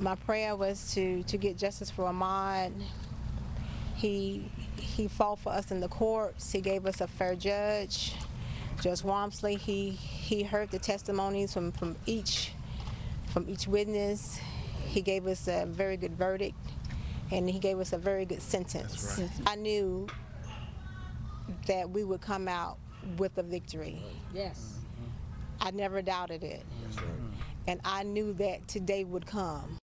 My prayer was to get justice for Ahmaud. He he fought for us in the courts. He gave us a fair judge. Judge Wamsley, he heard the testimonies from each witness. He gave us a very good verdict, and he gave us a very good sentence. That's right. I knew that we would come out with a victory. Yes. I never doubted it. That's right. And I knew that today would come.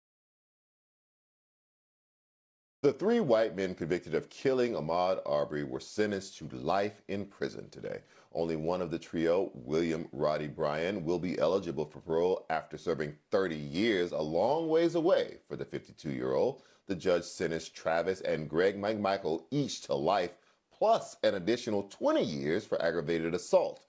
The three white men convicted of killing Ahmaud Arbery were sentenced to life in prison today. Only one of the trio, William Roddie Bryan, will be eligible for parole after serving 30 years, a long ways away for the 52-year-old. The judge sentenced Travis and Greg McMichael each to life, plus an additional 20 years for aggravated assault.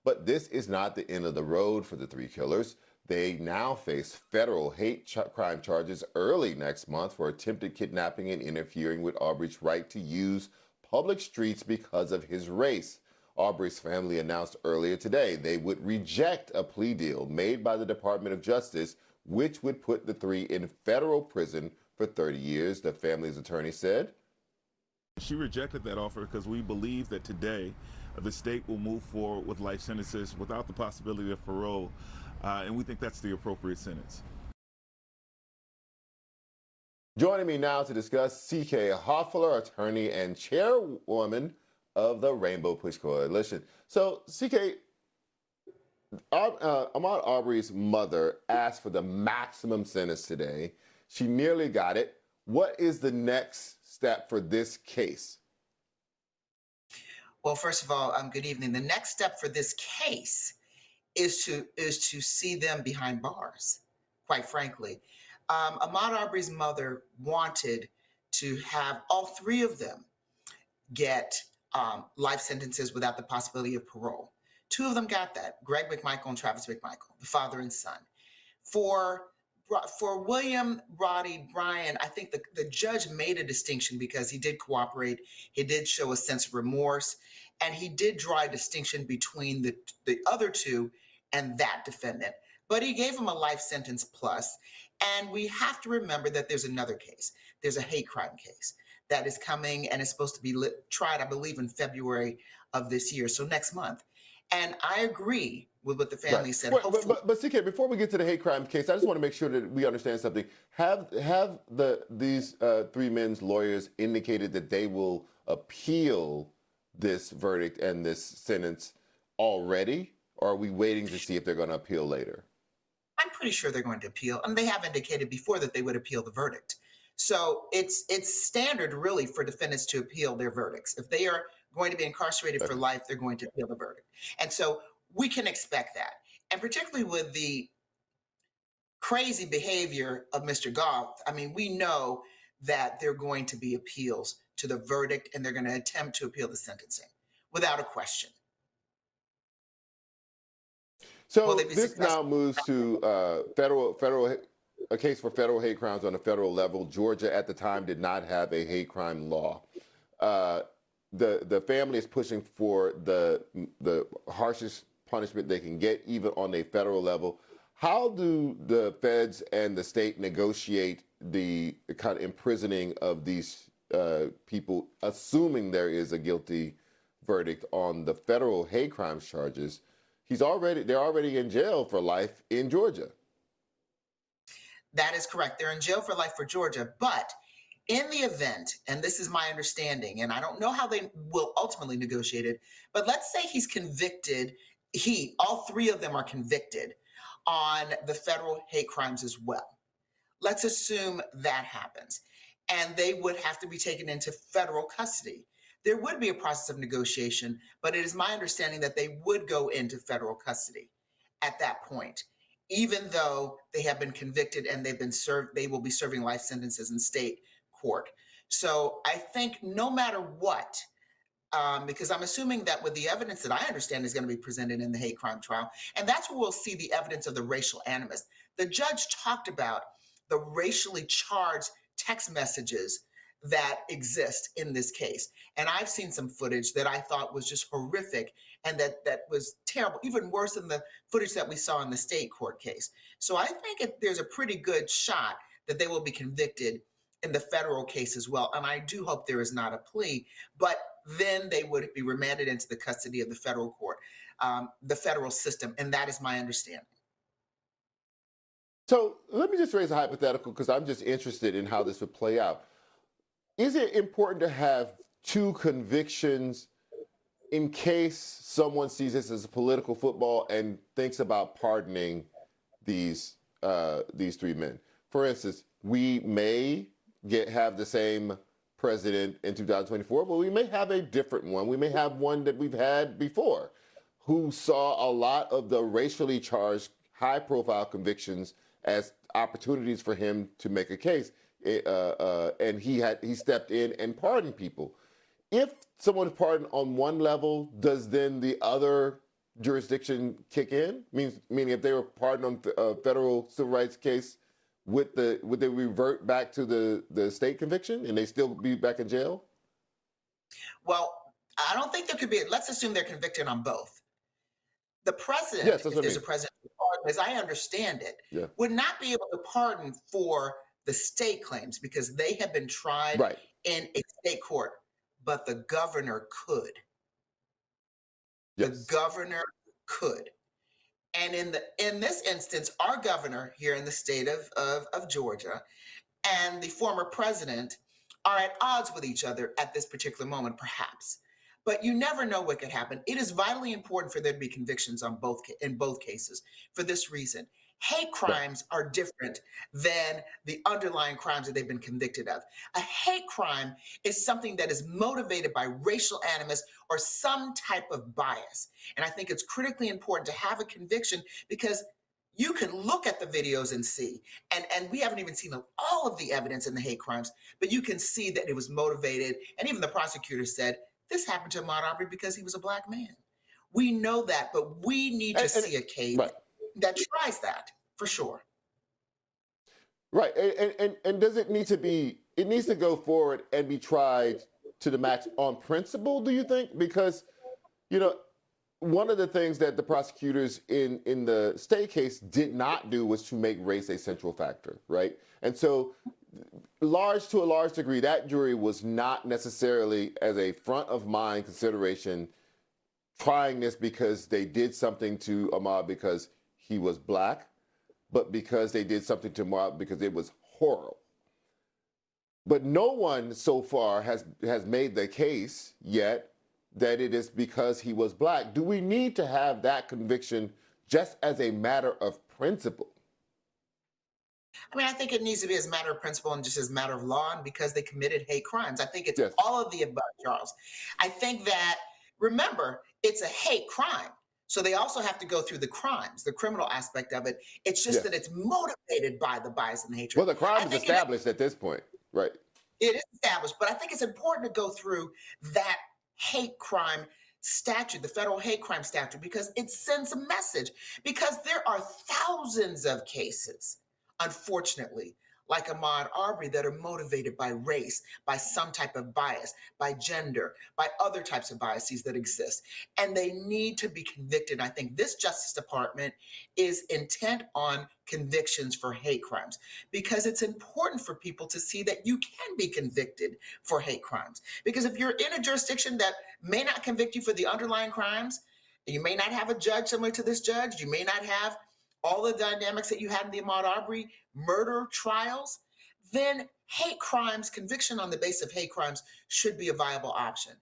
But this is not the end of the road for the three killers. They now face federal hate crime charges early next month for attempted kidnapping and interfering with Arbery's right to use public streets because of his race. Arbery's family announced earlier today they would reject a plea deal made by the Department of Justice, which would put the three in federal prison for 30 years, the family's attorney said. She rejected that offer because we believe that today the state will move forward with life sentences without the possibility of parole. And we think that's the appropriate sentence. Joining me now to discuss, C.K. Hoffler, attorney and chairwoman of the Rainbow Push Coalition. So, C.K., Ahmaud Arbery's mother asked for the maximum sentence today. She nearly got it. What is the next step for this case? Well, first of all, good evening. The next step for this case is to see them behind bars, quite frankly. Ahmaud Arbery's mother wanted to have all three of them get life sentences without the possibility of parole. Two of them got that, Greg McMichael and Travis McMichael, the father and son. For William Roddie Bryan, I think the judge made a distinction because he did cooperate, he did show a sense of remorse, and he did draw a distinction between the other two and that defendant. But he gave him a life sentence plus. And we have to remember that there's another case. There's a hate crime case that is coming and is supposed to be tried, I believe, in February of this year, so next month. And I agree with what the family said. But CK, before we get to the hate crime case, I just want to make sure that we understand something. Have these three men's lawyers indicated that they will appeal this verdict and this sentence already? Or are we waiting to see if they're going to appeal later? I'm pretty sure they're going to appeal, and they have indicated before that they would appeal the verdict. So it's standard, really, for defendants to appeal their verdicts. If they are going to be incarcerated for life, they're going to appeal the verdict. And so we can expect that. And particularly with the crazy behavior of Mr. Goff, I mean, we know that there are going to be appeals to the verdict, and they're going to attempt to appeal the sentencing, without a question. So this now moves to a case for federal hate crimes on a federal level. Georgia at the time did not have a hate crime law. The family is pushing for the harshest punishment they can get, even on a federal level. How do the feds and the state negotiate the kind of imprisoning of these people, assuming there is a guilty verdict on the federal hate crimes charges? They're already in jail for life in Georgia. That is correct. They're in jail for life for Georgia. But in the event, and this is my understanding, and I don't know how they will ultimately negotiate it, but let's say he's convicted, all three of them are convicted on the federal hate crimes as well. Let's assume that happens. And they would have to be taken into federal custody. There would be a process of negotiation, but it is my understanding that they would go into federal custody at that point, even though they have been convicted and they will be serving life sentences in state court. So I think no matter what, because I'm assuming that with the evidence that I understand is going to be presented in the hate crime trial, and that's where we'll see the evidence of the racial animus. The judge talked about the racially charged text messages that exist in this case. And I've seen some footage that I thought was just horrific and that was terrible, even worse than the footage that we saw in the state court case. So I think there's a pretty good shot that they will be convicted in the federal case as well. And I do hope there is not a plea, but then they would be remanded into the custody of the federal court, the federal system. And that is my understanding. So let me just raise a hypothetical because I'm just interested in how this would play out. Is it important to have two convictions in case someone sees this as a political football and thinks about pardoning these three men? For instance, we may have the same president in 2024, but we may have a different one. We may have one that we've had before, who saw a lot of the racially charged, high-profile convictions as opportunities for him to make a case, and he stepped in and pardoned people. If someone's pardoned on one level, does then the other jurisdiction kick in? Meaning, if they were pardoned on a federal civil rights case, would they revert back to the state conviction and they still be back in jail? Well, I don't think there could be. Let's assume they're convicted on both. The president, Yes, if there's a president, as I understand it, would not be able to pardon for the state claims because they have been tried in a state court, but the governor could. The governor could. And in this instance, our governor here in the state of Georgia and the former president are at odds with each other at this particular moment, perhaps. But you never know what could happen. It is vitally important for there to be convictions in both cases for this reason. Hate crimes are different than the underlying crimes that they've been convicted of. A hate crime is something that is motivated by racial animus or some type of bias. And I think it's critically important to have a conviction because you can look at the videos and see, and we haven't even seen all of the evidence in the hate crimes, but you can see that it was motivated. And even the prosecutor said, this happened to Ahmaud Arbery because he was a black man. We know that, but we need to see a case that tries that for sure. Right, and does it need to be, it needs to go forward and be tried to the max on principle, do you think? Because, one of the things that the prosecutors in the state case did not do was to make race a central factor, right? And so to a large degree, that jury was not necessarily as a front of mind consideration trying this because they did something to Ahmaud because he was black, but because they did something to Ahmaud because it was horrible. But no one so far has made the case yet that it is because he was black. Do we need to have that conviction just as a matter of principle? I mean, I think it needs to be as a matter of principle and just as a matter of law, and because they committed hate crimes. I think it's all of the above, Charles. I think that, remember, it's a hate crime. So they also have to go through the crimes, the criminal aspect of it. It's just that it's motivated by the bias and hatred. Well, the crime is established at this point, right? It is established, but I think it's important to go through that hate crime statute, the federal hate crime statute, because it sends a message. Because there are thousands of cases, unfortunately, like Ahmaud Arbery, that are motivated by race, by some type of bias, by gender, by other types of biases that exist. And they need to be convicted. I think this Justice Department is intent on convictions for hate crimes because it's important for people to see that you can be convicted for hate crimes. Because if you're in a jurisdiction that may not convict you for the underlying crimes, you may not have a judge similar to this judge, you may not have all the dynamics that you had in the Ahmaud Arbery murder trials, then hate crimes, conviction on the basis of hate crimes should be a viable option.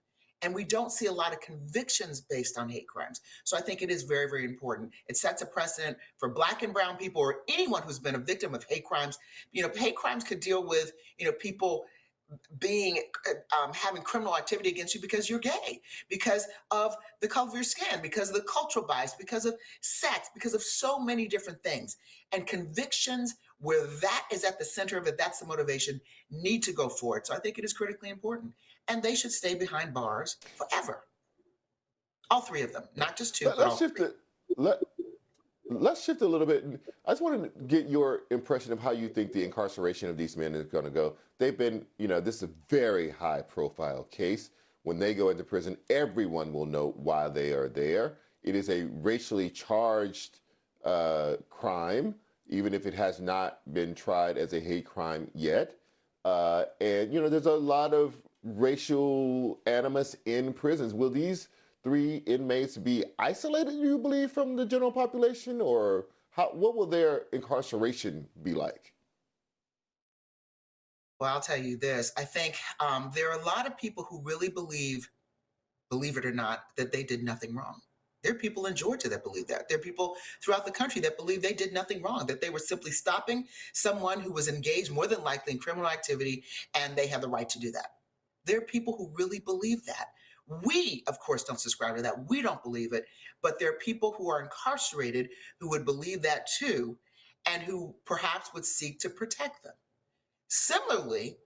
And we don't see a lot of convictions based on hate crimes. So I think it is very, very important. It sets a precedent for Black and brown people or anyone who's been a victim of hate crimes. Hate crimes could deal with, people being having criminal activity against you because you're gay, because of the color of your skin, because of the cultural bias, because of sex, because of so many different things. And convictions where that is at the center of it, that's the motivation, need to go forward. So I think it is critically important. And they should stay behind bars forever. All three of them, not just two. Let's shift a little bit. I just want to get your impression of how you think the incarceration of these men is going to go. They've been, this is a very high profile case. When they go into prison, everyone will know why they are there. It is a racially charged crime. even if it has not been tried as a hate crime yet. And, there's a lot of racial animus in prisons. Will these 3 inmates be isolated, you believe, from the general population? Or what will their incarceration be like? Well, I'll tell you this. I think there are a lot of people who really believe it or not, that they did nothing wrong. There are people in Georgia that believe that. There are people throughout the country that believe they did nothing wrong, that they were simply stopping someone who was engaged more than likely in criminal activity, and they have the right to do that. There are people who really believe that. We, of course, don't subscribe to that. We don't believe it, but there are people who are incarcerated who would believe that too, and who perhaps would seek to protect them. Similarly,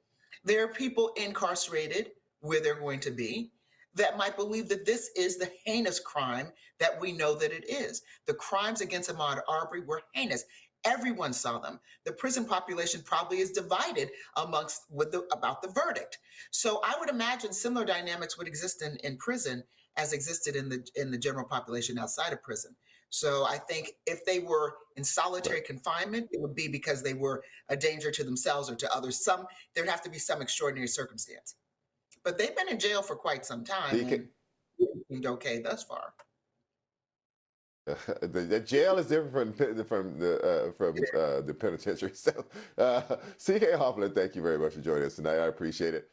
there are people incarcerated where they're going to be that might believe that this is the heinous crime that we know that it is. The crimes against Ahmaud Arbery were heinous. Everyone saw them. The prison population probably is divided about the verdict. So I would imagine similar dynamics would exist in prison as existed in the general population outside of prison. So I think if they were in solitary confinement, it would be because they were a danger to themselves or to others. There'd have to be some extraordinary circumstance. But they've been in jail for quite some time and seemed okay thus far. The jail is different from the penitentiary. So, C.K. Hoffler, thank you very much for joining us tonight. I appreciate it.